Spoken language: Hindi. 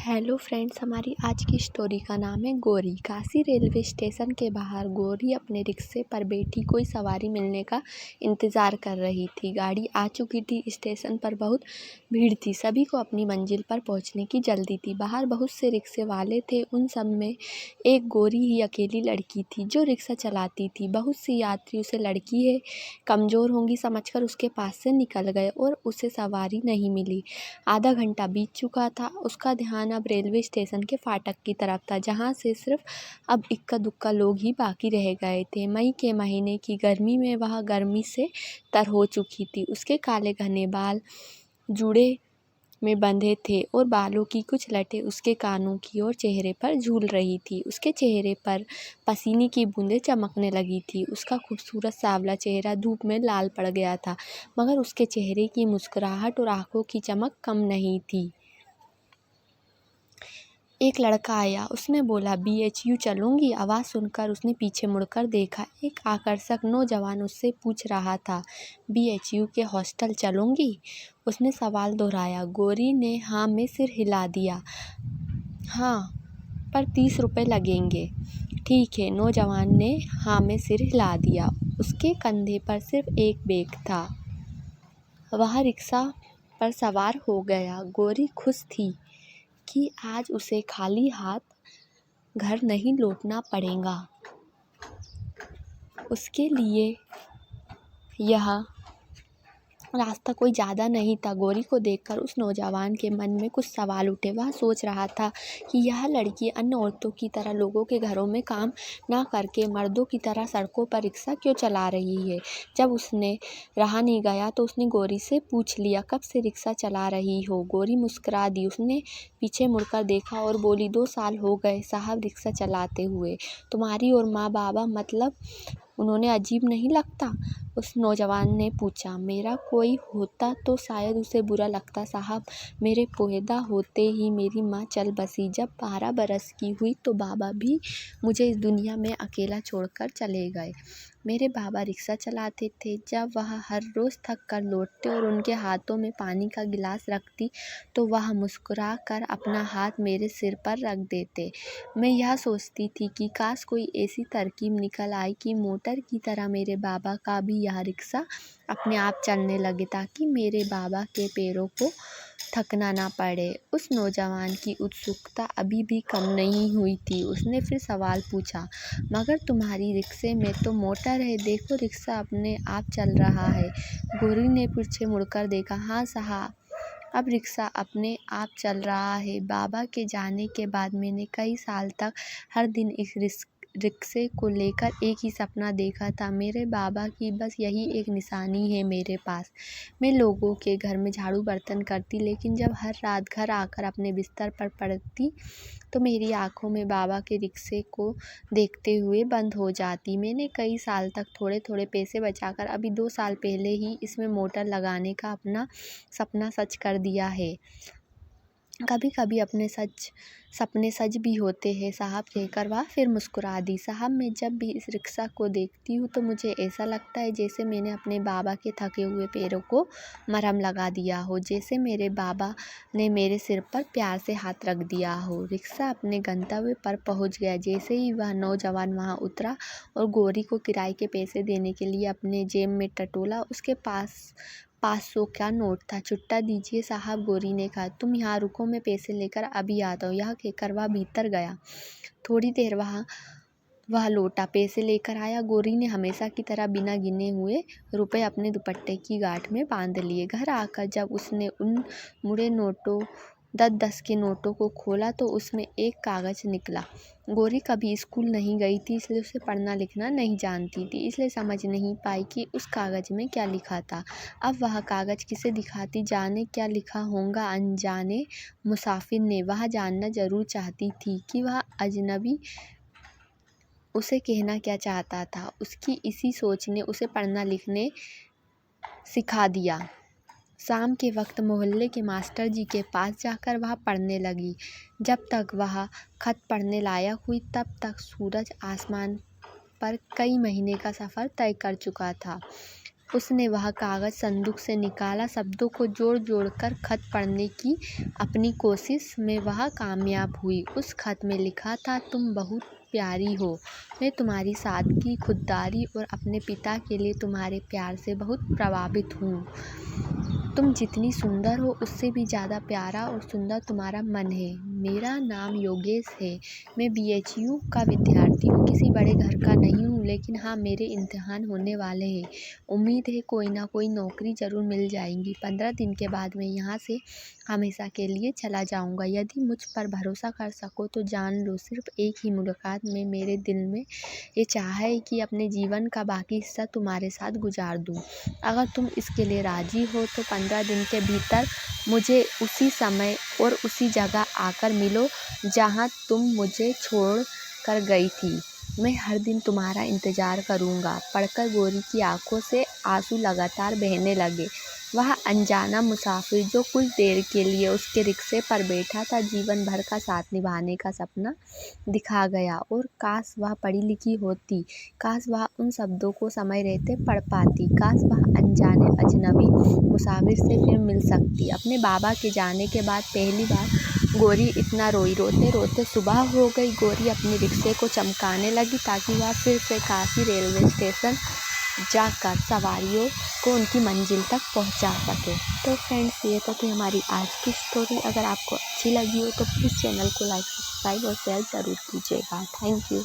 हेलो फ्रेंड्स, हमारी आज की स्टोरी का नाम है गोरी। काशी रेलवे स्टेशन के बाहर गोरी अपने रिक्शे पर बैठी कोई सवारी मिलने का इंतज़ार कर रही थी। गाड़ी आ चुकी थी। स्टेशन पर बहुत भीड़ थी। सभी को अपनी मंजिल पर पहुंचने की जल्दी थी। बाहर बहुत से रिक्शे वाले थे। उन सब में एक गोरी ही अकेली लड़की थी जो रिक्शा चलाती थी। बहुत सी यात्री उसे लड़की है, कमज़ोर होंगी समझकर उसके पास से निकल गए और उसे सवारी नहीं मिली। आधा घंटा बीत चुका था। उसका ध्यान अब रेलवे स्टेशन के फाटक की तरफ था, जहाँ से सिर्फ अब इक्का दुक्का लोग ही बाकी रह गए थे। मई के महीने की गर्मी में वह गर्मी से तर हो चुकी थी। उसके काले घने बाल जूड़े में बंधे थे और बालों की कुछ लटें उसके कानों की ओर चेहरे पर झूल रही थी। उसके चेहरे पर पसीने की बूंदें चमकने लगी थी। उसका खूबसूरत सांवला चेहरा धूप में लाल पड़ गया था, मगर उसके चेहरे की मुस्कुराहट और आंखों की चमक कम नहीं थी। एक लड़का आया। उसने बोला, BHU चलूंगी? आवाज़ सुनकर उसने पीछे मुड़कर देखा। एक आकर्षक नौजवान उससे पूछ रहा था, BHU के हॉस्टल चलूंगी? उसने सवाल दोहराया। गोरी ने हाँ में सिर हिला दिया। हाँ, पर 30 रुपये लगेंगे। ठीक है, नौजवान ने हाँ में सिर हिला दिया। उसके कंधे पर सिर्फ एक बैग था। वह रिक्शा पर सवार हो गया। गोरी खुश थी कि आज उसे खाली हाथ घर नहीं लौटना पड़ेगा। उसके लिए यह रास्ता कोई ज़्यादा नहीं था। गोरी को देखकर उस नौजवान के मन में कुछ सवाल उठे। वह सोच रहा था कि यह लड़की अन्य औरतों की तरह लोगों के घरों में काम ना करके मर्दों की तरह सड़कों पर रिक्शा क्यों चला रही है। जब उसने रहा नहीं गया तो उसने गोरी से पूछ लिया, कब से रिक्शा चला रही हो? गोरी मुस्कुरा दी। उसने पीछे मुड़कर देखा और बोली, 2 साल हो गए साहब रिक्शा चलाते हुए। तुम्हारी और माँ बाबा, मतलब उन्होंने अजीब नहीं लगता? उस नौजवान ने पूछा। मेरा कोई होता तो शायद उसे बुरा लगता साहब। मेरे पैदा होते ही मेरी माँ चल बसी। जब 12 बरस की हुई तो बाबा भी मुझे इस दुनिया में अकेला छोड़कर चले गए। मेरे बाबा रिक्शा चलाते थे। जब वह हर रोज़ थक कर लौटते और उनके हाथों में पानी का गिलास रखती तो वह मुस्कुरा कर अपना हाथ मेरे सिर पर रख देते। मैं यह सोचती थी कि काश कोई ऐसी तरकीब निकल आई कि मोटर की तरह मेरे बाबा का भी यह रिक्शा अपने आप चलने लगे, ताकि मेरे बाबा के पैरों को थकना ना पड़े। उस नौजवान की उत्सुकता अभी भी कम नहीं हुई थी। उसने फिर सवाल पूछा, मगर तुम्हारी रिक्शे में तो मोटर है, देखो रिक्शा अपने आप चल रहा है। गोरी ने पीछे मुड़कर देखा। हाँ साहब, अब रिक्शा अपने आप चल रहा है। बाबा के जाने के बाद मैंने कई साल तक हर दिन इस रिक्शे को लेकर एक ही सपना देखा था। मेरे बाबा की बस यही एक निशानी है मेरे पास। मैं लोगों के घर में झाड़ू बर्तन करती, लेकिन जब हर रात घर आकर अपने बिस्तर पर पड़ती तो मेरी आंखों में बाबा के रिक्शे को देखते हुए बंद हो जाती। मैंने कई साल तक थोड़े थोड़े पैसे बचाकर अभी 2 साल पहले ही इसमें मोटर लगाने का अपना सपना सच कर दिया है। कभी कभी अपने सपने सच भी होते हैं साहब, कहकर वह फिर मुस्कुरा दी। साहब, मैं जब भी इस रिक्शा को देखती हूँ तो मुझे ऐसा लगता है जैसे मैंने अपने बाबा के थके हुए पैरों को मरहम लगा दिया हो, जैसे मेरे बाबा ने मेरे सिर पर प्यार से हाथ रख दिया हो। रिक्शा अपने गंतव्य पर पहुँच गया। जैसे ही वह नौजवान वहाँ उतरा और गोरी को किराए के पैसे देने के लिए अपने जेब में टटोला, उसके पास 500 का नोट था। छुट्टा दीजिए साहब, गोरी ने कहा। तुम यहाँ रुको, मैं पैसे लेकर अभी आता हूँ। यह कहकर वह भीतर गया। थोड़ी देर वह लौटा, पैसे लेकर आया। गोरी ने हमेशा की तरह बिना गिने हुए रुपए अपने दुपट्टे की गांठ में बांध लिए। घर आकर जब उसने उन मुड़े नोटों 10-10 के नोटों को खोला तो उसमें एक कागज़ निकला। गोरी कभी स्कूल नहीं गई थी, इसलिए उसे पढ़ना लिखना नहीं जानती थी, इसलिए समझ नहीं पाई कि उस कागज़ में क्या लिखा था। अब वह कागज़ किसे दिखाती, जाने क्या लिखा होगा अनजाने मुसाफिर ने। वह जानना जरूर चाहती थी कि वह अजनबी उसे कहना क्या चाहता था। उसकी इसी सोच ने उसे पढ़ना लिखने सिखा दिया। शाम के वक्त मोहल्ले के मास्टर जी के पास जाकर वह पढ़ने लगी। जब तक वह खत पढ़ने लायक हुई तब तक सूरज आसमान पर कई महीने का सफ़र तय कर चुका था। उसने वह कागज़ संदूक से निकाला। शब्दों को जोड़ जोड़ कर खत पढ़ने की अपनी कोशिश में वह कामयाब हुई। उस खत में लिखा था, तुम बहुत प्यारी हो। मैं तुम्हारी सादगी, खुददारी और अपने पिता के लिए तुम्हारे प्यार से बहुत प्रभावित हूँ। तुम जितनी सुंदर हो उससे भी ज़्यादा प्यारा और सुंदर तुम्हारा मन है। मेरा नाम योगेश है। मैं BHU का विद्यार्थी हूँ। किसी बड़े घर का नहीं हूँ, लेकिन हाँ, मेरे इम्तिहान होने वाले हैं। उम्मीद है कोई ना कोई नौकरी ज़रूर मिल जाएगी। 15 दिन के बाद मैं यहाँ से हमेशा के लिए चला जाऊँगा। यदि मुझ पर भरोसा कर सको तो जान लो, सिर्फ एक ही मुलाकात में मेरे दिल में ये चाह है कि अपने जीवन का बाकी हिस्सा तुम्हारे साथ गुजार दूँ। अगर तुम इसके लिए राज़ी हो तो 15 दिन के भीतर मुझे उसी समय और उसी जगह आकर मिलो जहाँ तुम मुझे छोड़ कर गई थी। मैं हर दिन तुम्हारा इंतज़ार करूँगा। पढ़कर गौरी की आंखों से आंसू लगातार बहने लगे। वह अनजाना मुसाफिर जो कुछ देर के लिए उसके रिक्शे पर बैठा था, जीवन भर का साथ निभाने का सपना दिखा गया। और काश वह पढ़ी लिखी होती, काश वह उन शब्दों को समय रहते पढ़ पाती, काश वह अनजाने अजनबी मुसाफिर से फिर मिल सकती। अपने बाबा के जाने के बाद पहली बार गौरी इतना रोई। रोते रोते सुबह हो गई। गौरी अपने रिक्शे को चमकाने लगी ताकि वह फिर से काशी रेलवे स्टेशन जाकर सवारियों को उनकी मंजिल तक पहुंचा सके। तो फ्रेंड्स, ये तो थी हमारी आज की स्टोरी। अगर आपको अच्छी लगी हो तो प्लीज़ चैनल को लाइक, सब्सक्राइब और शेयर ज़रूर कीजिएगा। Thank you.